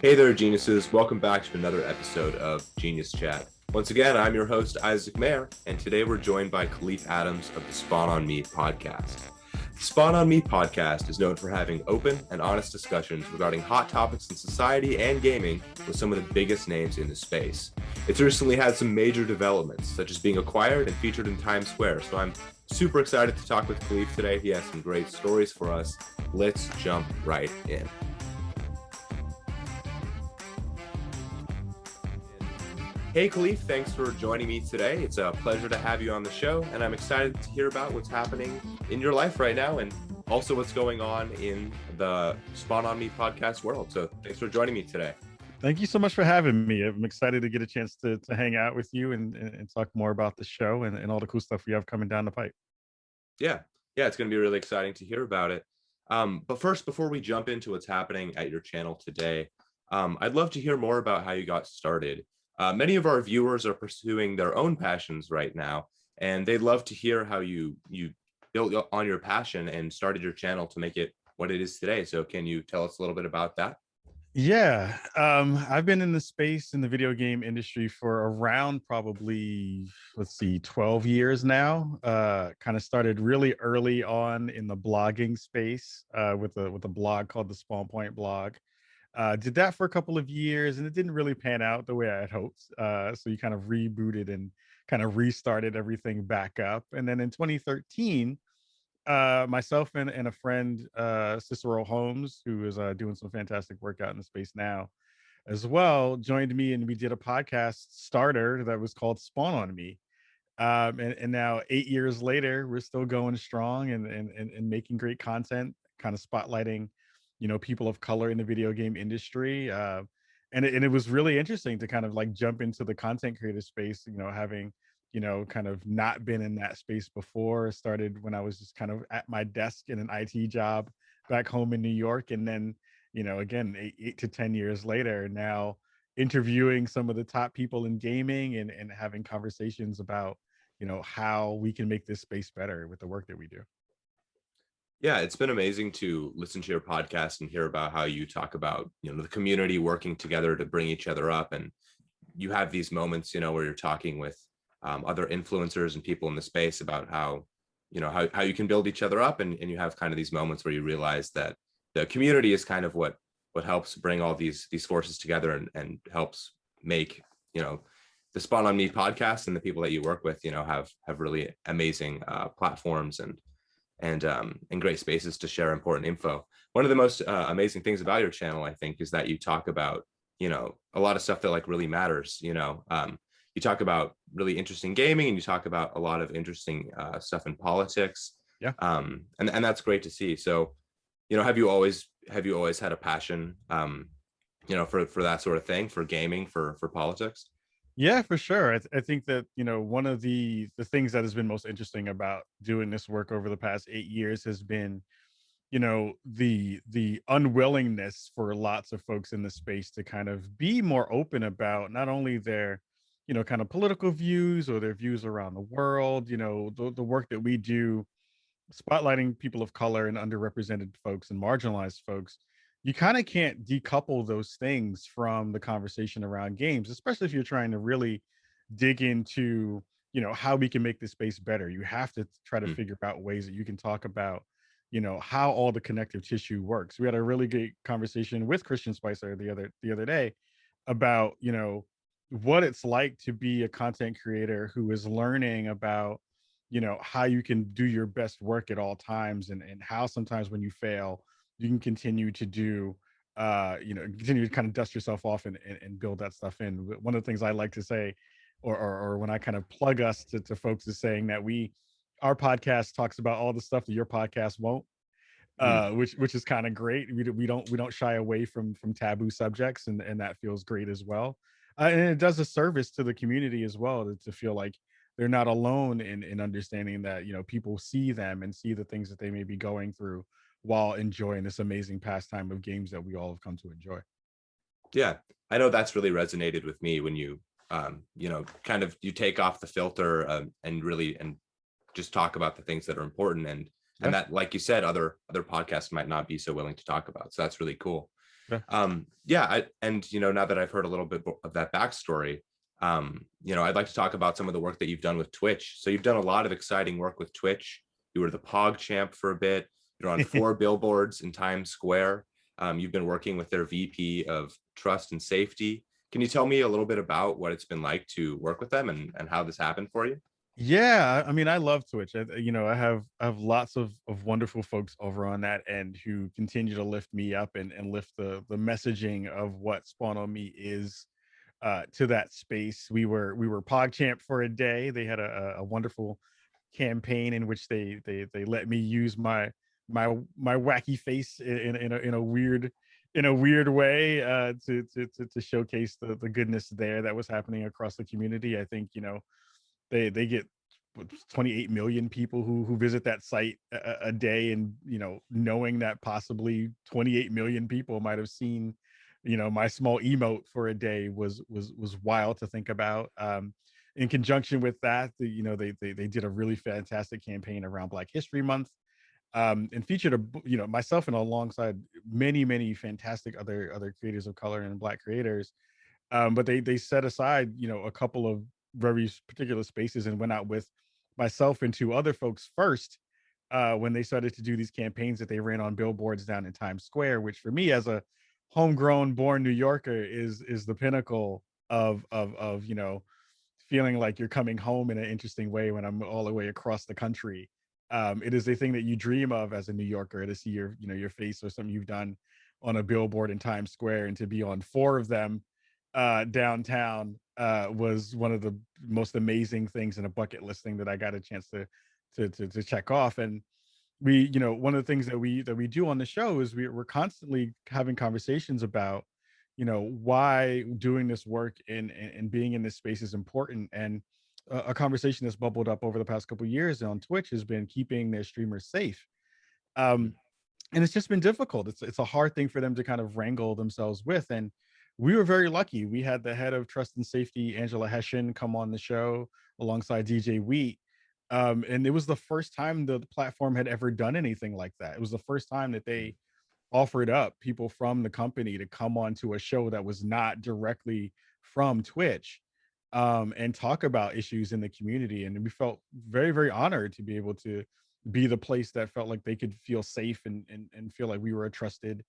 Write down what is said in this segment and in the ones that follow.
Hey there, geniuses. Welcome back to another episode of Geniuschat. Once again, I'm your host, Isaac Mayer, and today we're joined by Kahlief Adams of the Spawn on Me podcast. The Spawn on Me podcast is known for having open and honest discussions regarding hot topics in society and gaming with some of the biggest names in the space. It's recently had some major developments, such as being acquired and featured in Times Square, so I'm super excited to talk with Kahlief today. He has some great stories for us. Let's jump right in. Hey Kahlief, thanks for joining me today. It's a pleasure to have you on the show, and I'm excited to hear about what's happening in your life right now and also what's going on in the Spawn on Me podcast world. So thanks for joining me today. Thank you so much for having me. I'm excited to get a chance to hang out with you and talk more about the show and all the cool stuff we have coming down the pipe. Yeah, it's going to be really exciting to hear about it. But first, before we jump into what's happening at your channel today, I'd love to hear more about how you got started. Many of our viewers are pursuing their own passions right now, and they'd love to hear how you built on your passion and started your channel to make it what it is today. So can you tell us a little bit about that? Yeah, I've been in the space in the video game industry for around probably, 12 years now. Kind of started really early on in the blogging space with a blog called the Spawn Point blog. Did that for a couple of years, and it didn't really pan out the way I had hoped. So you kind of rebooted and kind of restarted everything back up. And then in 2013, myself and a friend, Cicero Holmes, who is doing some fantastic work out in the space now as well, joined me, and we did a podcast starter that was called Spawn on Me. And now 8 years later, we're still going strong and making great content, kind of spotlighting people of color in the video game industry. And it was really interesting to kind of like jump into the content creator space, having kind of not been in that space before. Started when I was just kind of at my desk in an IT job back home in New York, and then again, 8 to 10 years later, now interviewing some of the top people in gaming and having conversations about how we can make this space better with the work that we do. Yeah, it's been amazing to listen to your podcast and hear about how you talk about, the community working together to bring each other up. And you have these moments, where you're talking with other influencers and people in the space about how you can build each other up. And you have kind of these moments where you realize that the community is kind of what helps bring all these forces together and helps make, the Spawn on Me podcast and the people that you work with, have really amazing platforms and great spaces to share important info. One of the most amazing things about your channel, I think, is that you talk about, a lot of stuff that like really matters. You talk about really interesting gaming, and you talk about a lot of interesting stuff in politics. Yeah. And that's great to see. So, have you always had a passion, for that sort of thing, for gaming, for politics? Yeah, for sure. I think that, one of the things that has been most interesting about doing this work over the past 8 years has been, the unwillingness for lots of folks in the space to kind of be more open about not only their, kind of political views or their views around the world, the work that we do, spotlighting people of color and underrepresented folks and marginalized folks. You kind of can't decouple those things from the conversation around games, especially if you're trying to really dig into, how we can make this space better. You have to try to figure out ways that you can talk about, how all the connective tissue works. We had a really great conversation with Christian Spicer the other day about, what it's like to be a content creator who is learning about, how you can do your best work at all times, and how sometimes when you fail, you can continue to do continue to kind of dust yourself off and build that stuff in. One of the things I like to say, or when I kind of plug us to folks, is saying that our podcast talks about all the stuff that your podcast won't, which is kind of great. We don't shy away from taboo subjects, and that feels great as well. And it does a service to the community as well, to feel like they're not alone in understanding that people see them and see the things that they may be going through while enjoying this amazing pastime of games that we all have come to enjoy. Yeah, I know that's really resonated with me when you kind of you take off the filter and just talk about the things that are important and that, like you said, other podcasts might not be so willing to talk about. So that's really cool. Yeah. Yeah, and now that I've heard a little bit of that backstory, I'd like to talk about some of the work that you've done with Twitch. So you've done a lot of exciting work with Twitch. You were the Pog champ for a bit. You're on 4 billboards in Times Square. You've been working with their VP of Trust and Safety. Can you tell me a little bit about what it's been like to work with them and how this happened for you? Yeah, I mean, I love Twitch. I have lots of wonderful folks over on that end who continue to lift me up and lift the messaging of what Spawn on Me is to that space. We were PogChamp for a day. They had a wonderful campaign in which they let me use my wacky face in a weird way to showcase the goodness there that was happening across the community. I think they get 28 million people who visit that site a day, and knowing that possibly 28 million people might have seen my small emote for a day was wild to think about. In conjunction with that, they did a really fantastic campaign around Black History Month, and featured myself and alongside many fantastic other creators of color and Black creators. But they set aside, a couple of very particular spaces and went out with myself and 2 other folks first, when they started to do these campaigns that they ran on billboards down in Times Square, which for me as a homegrown born New Yorker is the pinnacle of feeling like you're coming home in an interesting way when I'm all the way across the country. It is a thing that you dream of as a New Yorker, to see your face or something you've done on a billboard in Times Square, and to be on 4 of them downtown was one of the most amazing things in a bucket list thing that I got a chance to check off. And one of the things that we do on the show is we're constantly having conversations about why doing this work and being in this space is important. And a conversation that's bubbled up over the past couple of years on Twitch has been keeping their streamers safe. um and it's just been difficult. It's a hard thing for them to kind of wrangle themselves with. And we were very lucky. We had the head of trust and safety, Angela Hessian, come on the show alongside DJ Wheat. And it was the first time the platform had ever done anything like that. It was the first time that they offered up people from the company to come onto a show that was not directly from Twitch, and talk about issues in the community. And we felt very honored to be able to be the place that felt like they could feel safe and feel like we were a trusted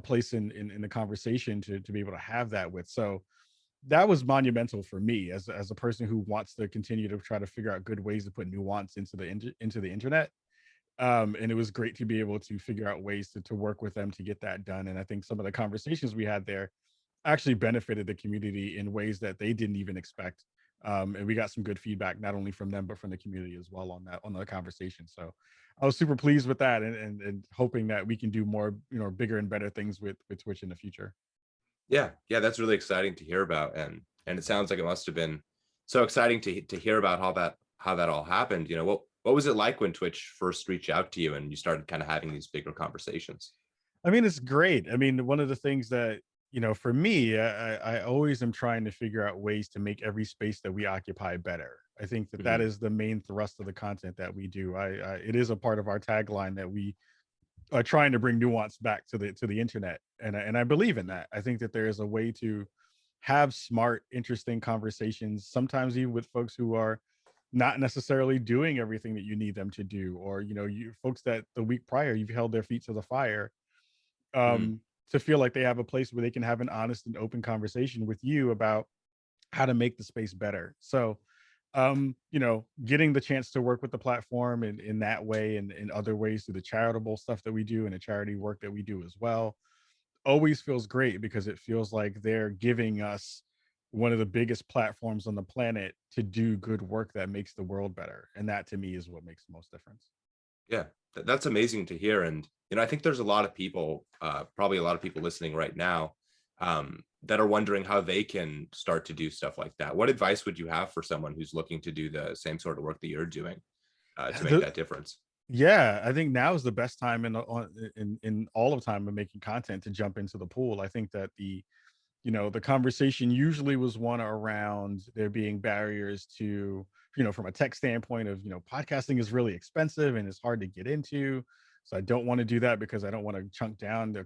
place in the conversation to be able to have that with. So that was monumental for me as a person who wants to continue to try to figure out good ways to put nuance into the internet. And it was great to be able to figure out ways to work with them to get that done. And I think some of the conversations we had there actually benefited the community in ways that they didn't even expect. And we got some good feedback, not only from them, but from the community as well on the conversation. So I was super pleased with that, and hoping that we can do more, bigger and better things with Twitch in the future. Yeah, that's really exciting to hear about, and it sounds like it must have been so exciting to hear about how that all happened. What was it like when Twitch first reached out to you and you started kind of having these bigger conversations? I mean, it's great. I mean, one of the things that, for me, I always am trying to figure out ways to make every space that we occupy better. I think that Hmm. is the main thrust of the content that we do. It is a part of our tagline that we are trying to bring nuance back to the internet, and I believe in that. I think that there is a way to have smart, interesting conversations, sometimes even with folks who are not necessarily doing everything that you need them to do, or you folks that the week prior you've held their feet to the fire, Hmm. to feel like they have a place where they can have an honest and open conversation with you about how to make the space better. So, getting the chance to work with the platform in that way, and in other ways through the charitable stuff that we do and the charity work that we do as well, always feels great, because it feels like they're giving us one of the biggest platforms on the planet to do good work that makes the world better. And that to me is what makes the most difference. Yeah, that's amazing to hear. And I think there's a lot of people, probably a lot of people listening right now, that are wondering how they can start to do stuff like that. What advice would you have for someone who's looking to do the same sort of work that you're doing, to make The that difference? Yeah, I think now is the best time in all of time of making content to jump into the pool. I think that the conversation usually was one around there being barriers to, from a tech standpoint of, podcasting is really expensive and it's hard to get into. So I don't want to do that because I don't want to chunk down the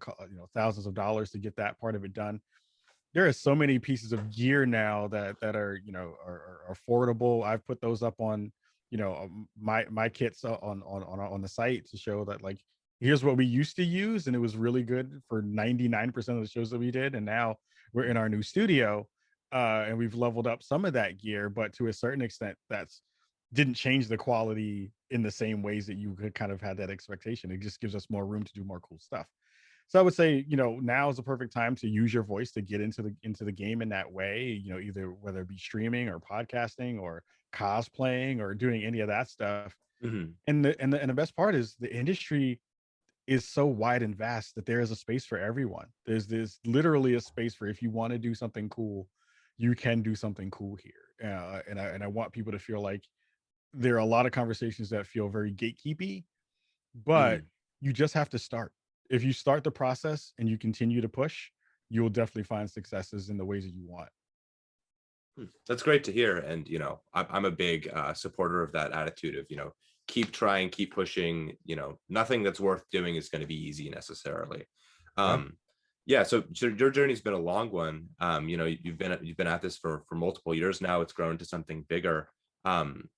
thousands of dollars to get that part of it done. There are so many pieces of gear now that are are affordable. I've put those up on my kits on the site to show that, like, here's what we used to use and it was really good for 99% of the shows that we did, and now we're in our new studio, and we've leveled up some of that gear, but to a certain extent that's didn't change the quality in the same ways that you could kind of had that expectation. It just gives us more room to do more cool stuff. So I would say, now is the perfect time to use your voice to get into the game in that way, either whether it be streaming or podcasting or cosplaying or doing any of that stuff. Mhm. And the best part is the industry is so wide and vast that there is a space for everyone. There's literally a space for, if you want to do something cool, you can do something cool here. And I want people to feel like there are a lot of conversations that feel very gatekeepy, but Mhm. you just have to start. If you start the process and you continue to push, you'll definitely find successes in the ways that you want. That's great to hear. And, I'm a big supporter of that attitude of, keep trying, keep pushing, nothing that's worth doing is going to be easy necessarily. Yeah. Um, yeah. So your journey's been a long one. You've been at this for multiple years now. It's grown to something bigger. Um,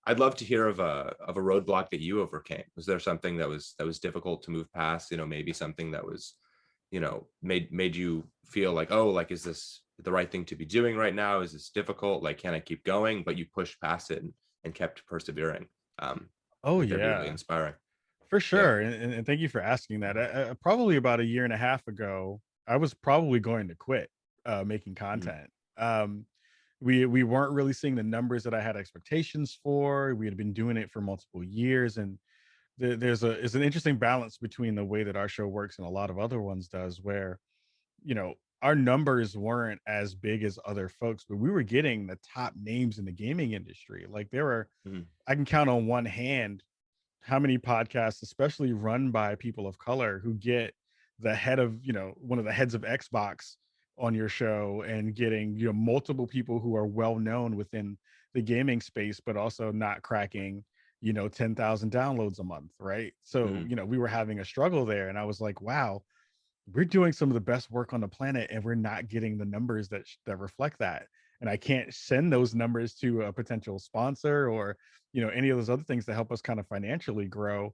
I'd love to hear of a roadblock that you overcame. Was there something that was difficult to move past? Maybe something that was, made you feel like, oh, like, is this the right thing to be doing right now? Is this difficult? Like, can I keep going? But you pushed past it and kept persevering. I Oh think that'd be really yeah, inspiring. for Yeah. sure. And thank you for asking that. Probably about a year and a half ago, I was probably going to quit making Mhm. content. Um, we weren't really seeing the numbers that I had expectations for. We had been doing it for multiple years, and there's an interesting balance between the way that our show works and a lot of other ones does, where our numbers weren't as big as other folks, but we were getting the top names in the gaming industry. Like, there were, Mhm. I can count on one hand how many podcasts, especially run by people of color, who get the head of, one of the heads of Xbox on your show, and getting, multiple people who are well known within the gaming space, but also not cracking, 10,000 downloads a month. Right. So, Mhm. we were having a struggle there. And I was like, wow, we're doing some of the best work on the planet and we're not getting the numbers that reflect that. And I can't send those numbers to a potential sponsor or any of those other things to help us kind of financially grow.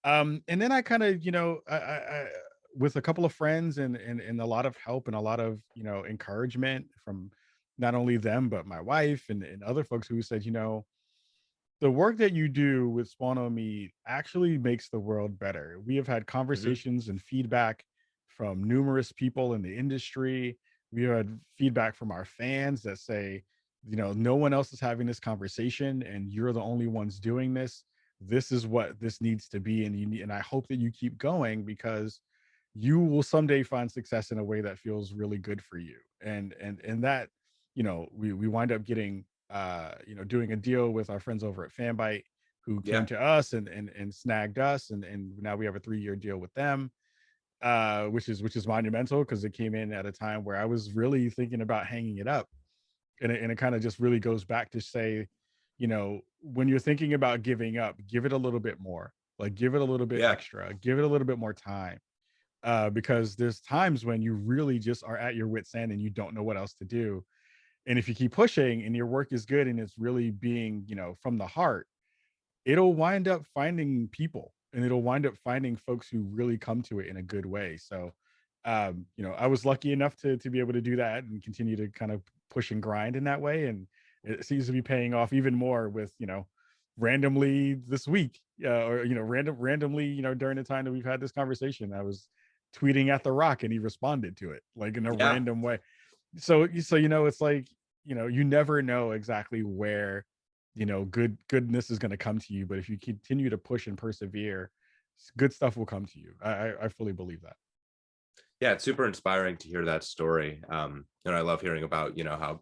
And then I kind of, I with a couple of friends and a lot of help and a lot of encouragement from not only them but my wife and other folks who said, the work that you do with Spawn on Me actually makes the world better. We have had Mhm. conversations and feedback from numerous people in the industry. We had feedback from our fans that say, no one else is having this conversation and you're the only ones doing this. This is what this needs to be. And and I hope that you keep going, because you will someday find success in a way that feels really good for you. And that, we wind up getting doing a deal with our friends over at Fanbyte, who came Yeah. to us and snagged us, and now we have a 3-year deal with them, which is monumental because it came in at a time where I was really thinking about hanging it up. And it kind of just really goes back to say, when you're thinking about giving up, give it a little bit more, like give it a little bit Yeah. extra, give it a little bit more time, because there's times when you really just are at your wit's end and you don't know what else to do. And if you keep pushing and your work is good and it's really being, from the heart, it'll wind up finding people and it'll wind up finding folks who really come to it in a good way. So, I was lucky enough to be able to do that and continue to kind of push and grind in that way. And it seems to be paying off even more with, randomly this week, or, randomly, during the time that we've had this conversation, I was tweeting at The Rock and he responded to it like in a Yeah. random way. So it's like, you never know exactly where goodness is going to come to you, but if you continue to push and persevere, good stuff will come to you. I fully believe that. Yeah, it's super inspiring to hear that story. I love hearing about, how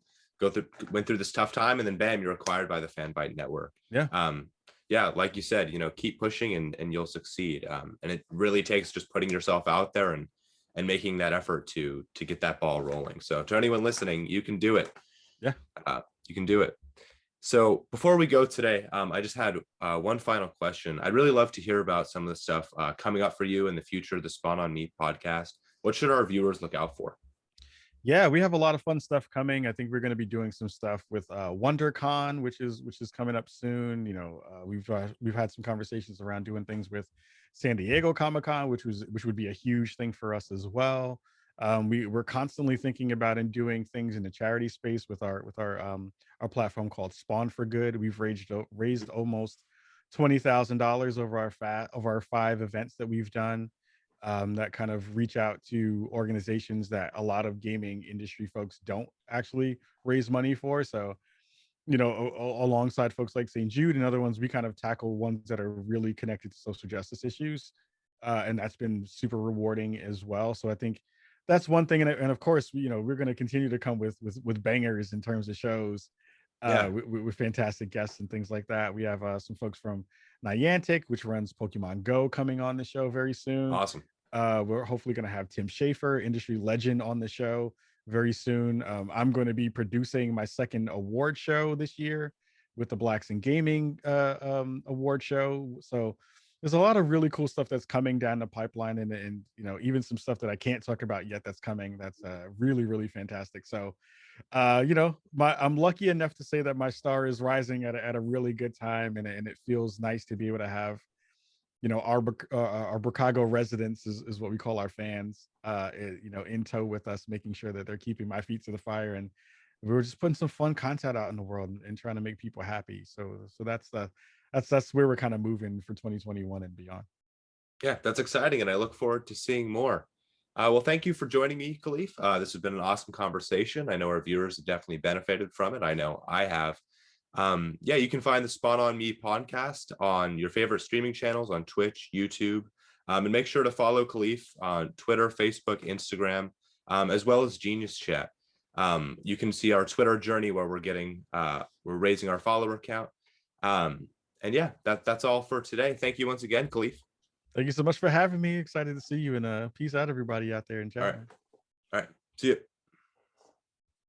went through this tough time and then bam, you're acquired by the Fanbyte network. Yeah. Um, yeah, like you said, keep pushing and you'll succeed. And it really takes just putting yourself out there and making that effort to get that ball rolling. So to anyone listening, you can do it. Yeah. You can do it. So before we go today, I just had one final question. I'd really love to hear about some of the stuff coming up for you in the future of the Spawn on Me podcast. What should our viewers look out for? Yeah, we have a lot of fun stuff coming. I think we're going to be doing some stuff with WonderCon, which is coming up soon. We've had some conversations around doing things with San Diego Comic Con, which would be a huge thing for us as well. We're constantly thinking about and doing things in the charity space with our platform called Spawn for Good. We've raised almost $20,000 over our 5 events that we've done, that kind of reach out to organizations that a lot of gaming industry folks don't actually raise money for. So, alongside folks like St. Jude and other ones, we kind of tackle ones that are really connected to social justice issues. And that's been super rewarding as well. So I think that's one thing. And of course, we're going to continue to come with bangers in terms of shows, Yeah, with fantastic guests and things like that. We have some folks from Niantic, which runs Pokemon Go, coming on the show very soon. awesome. We're hopefully going to have Tim Schafer, industry legend, on the show very soon. I'm going to be producing my second award show this year with the Blacks in Gaming award show. So there's a lot of really cool stuff that's coming down the pipeline, and even some stuff that I can't talk about yet that's coming. That's really really fantastic. So I'm lucky enough to say that my star is rising at a really good time, and it feels nice to be able to have our Chicago residents is what we call our fans, in tow with us, making sure that they're keeping my feet to the fire, and we're just putting some fun content out in the world, and trying to make people happy. So that's where we're kind of moving for 2021 and beyond. Yeah, that's exciting, and I look forward to seeing more. Well, thank you for joining me, Kahlief. This has been an awesome conversation. I know our viewers have definitely benefited from it. I know I have. Yeah, you can find the Spawn on Me podcast on your favorite streaming channels on Twitch, YouTube, and make sure to follow Kahlief on Twitter, Facebook, Instagram, as well as Geniuschat. You can see our Twitter journey where we're raising our follower count. And yeah, that's all for today. Thank you once again, Kahlief. Thank you so much for having me. Excited to see you, and peace out, everybody out there in All chat, right. man. All right. See you.